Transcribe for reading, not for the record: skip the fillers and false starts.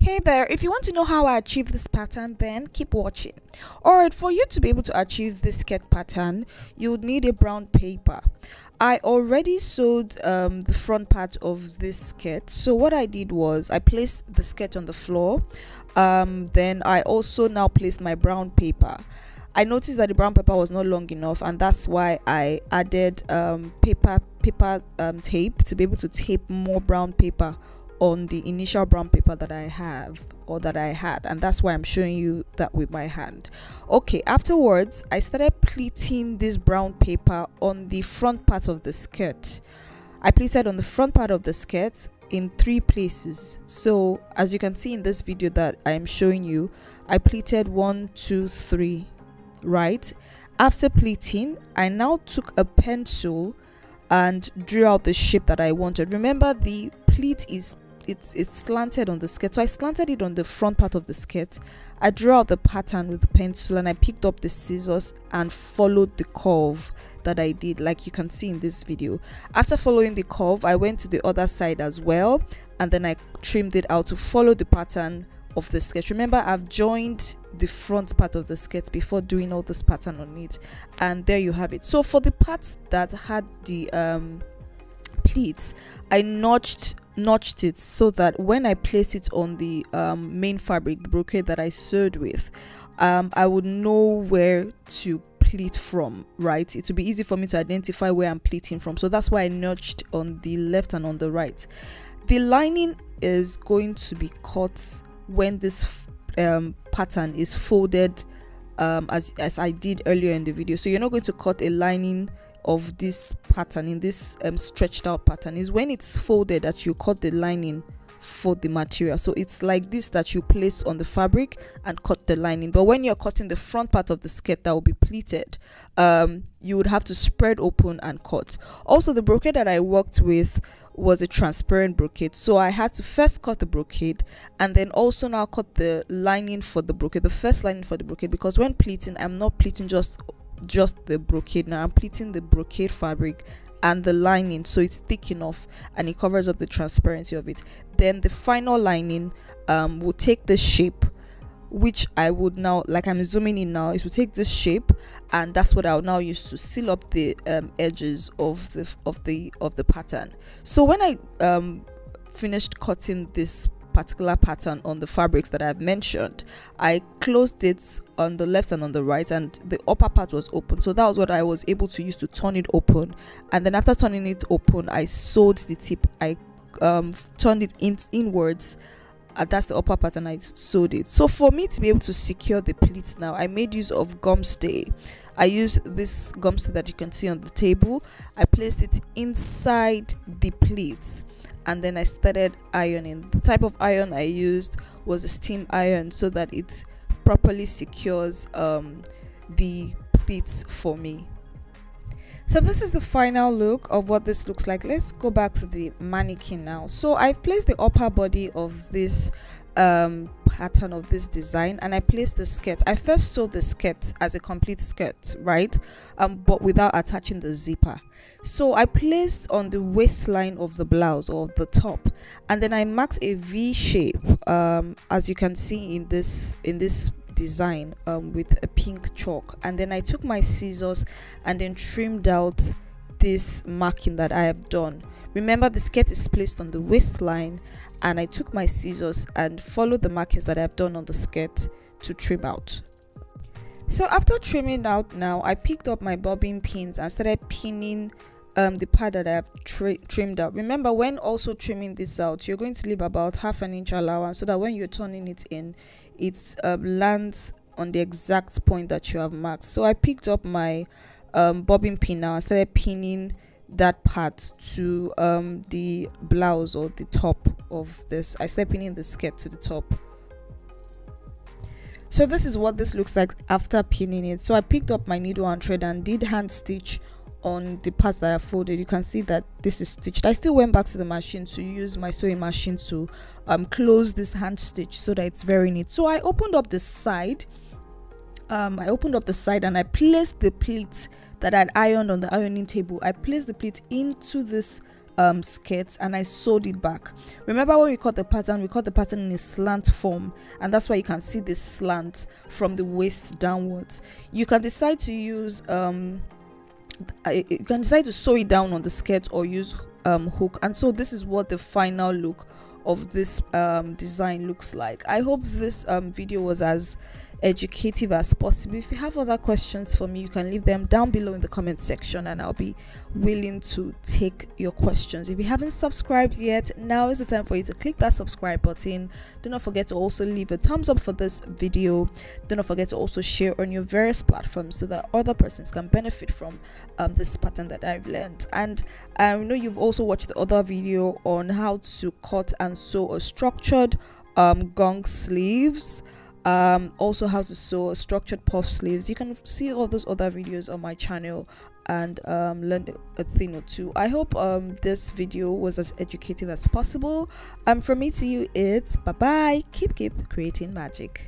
Hey there, if you want to know how I achieve this pattern, then keep watching. Alright, for you to be able to achieve this skirt pattern, you would need a brown paper. I already sewed the front part of this skirt. So what I did was I placed the skirt on the floor. Then I also now placed my brown paper. I noticed that the brown paper was not long enough, and that's why I added paper tape to be able to tape more brown paper on the initial brown paper that I had, and that's why I'm showing you that with my hand. Okay, afterwards I started pleating this brown paper on the front part of the skirt. I pleated on the front part of the skirt in 3 places. So as you can see in this video that I am showing you, I pleated 1, 2, 3, right? After pleating, I now took a pencil and drew out the shape that I wanted. Remember, the pleat is it's slanted on the skirt, so I slanted it on the front part of the skirt. I drew out the pattern with the pencil and I picked up the scissors and followed the curve that I did, like you can see in this video. After following the curve, I went to the other side as well, and then I trimmed it out to follow the pattern of the skirt. Remember, I've joined the front part of the skirt before doing all this pattern on it, and there you have it. So for the parts that had the pleats, I notched it so that when I place it on the main fabric, the brocade that I sewed with, I would know where to pleat from, right? It would be easy for me to identify where I'm pleating from. So that's why I notched on the left and on the right. The lining is going to be cut when this pattern is folded, as I did earlier in the video. So you're not going to cut a lining of this pattern in this stretched out pattern. Is when it's folded that you cut the lining for the material. So it's like this that you place on the fabric and cut the lining. But when you're cutting the front part of the skirt that will be pleated, you would have to spread open and cut. Also, the brocade that I worked with was a transparent brocade, so I had to first cut the brocade and then also now cut the lining for the brocade, the first lining for the brocade, because when pleating, I'm not pleating just the brocade. Now I'm pleating the brocade fabric and the lining, so it's thick enough and it covers up the transparency of it. Then the final lining will take the shape, which I would now, like I'm zooming in now, it will take this shape, and that's what I'll now use to seal up the edges of the pattern. So when I finished cutting this particular pattern on the fabrics that I've mentioned, I closed it on the left and on the right, and the upper part was open, so that was what I was able to use to turn it open. And then after turning it open, I sewed the tip. I turned it inwards. That's the upper part, and I sewed it. So for me to be able to secure the pleats now, I made use of gum stay. I used this gum stay that you can see on the table. I placed it inside the pleats, and then I started ironing. The type of iron I used was a steam iron, so that it properly secures the pleats for me. So this is the final look of what this looks like. Let's go back to the mannequin now. So I've placed the upper body of this pattern of this design, and I placed the skirt. I first sewed the skirt as a complete skirt, right? But without attaching the zipper. So I placed on the waistline of the blouse, or the top, and then I marked a V shape, as you can see in this design, with a pink chalk. And then I took my scissors and then trimmed out this marking that I have done. Remember, the skirt is placed on the waistline, and I took my scissors and followed the markings that I've done on the skirt to trim out. So after trimming out now, I picked up my bobbin pins and started pinning the part that I have trimmed out. Remember, when also trimming this out, you're going to leave about ½ an inch allowance, so that when you're turning it in, it lands on the exact point that you have marked. So I picked up my bobbin pin now and started pinning that part to the blouse, or the top of this. I started pinning the skirt to the top. So this is what this looks like after pinning it. So I picked up my needle and thread and did hand stitch on the parts that I folded. You can see that this is stitched. I still went back to the machine to use my sewing machine to close this hand stitch so that it's very neat. So I opened up the side. And I placed the pleat that I'd ironed on the ironing table. I placed the pleat into this skirt, and I sewed it back. Remember when we cut the pattern in a slant form, and that's why you can see this slant from the waist downwards. You can decide to use you can decide to sew it down on the skirt or use hook. And so this is what the final look of this design looks like. I hope this video was as educative as possible. If you have other questions for me, you can leave them down below in the comment section, and I'll be willing to take your questions. If you haven't subscribed yet, now is the time for you to click that subscribe button. Do not forget to also leave a thumbs up for this video. Do not forget to also share on your various platforms so that other persons can benefit from this pattern that I've learned. And I know you've also watched the other video on how to cut and sew a structured gong sleeves, also how to sew structured puff sleeves. You can see all those other videos on my channel and learn a thing or two. I hope this video was as educative as possible. From me to you, it's bye bye. Keep creating magic.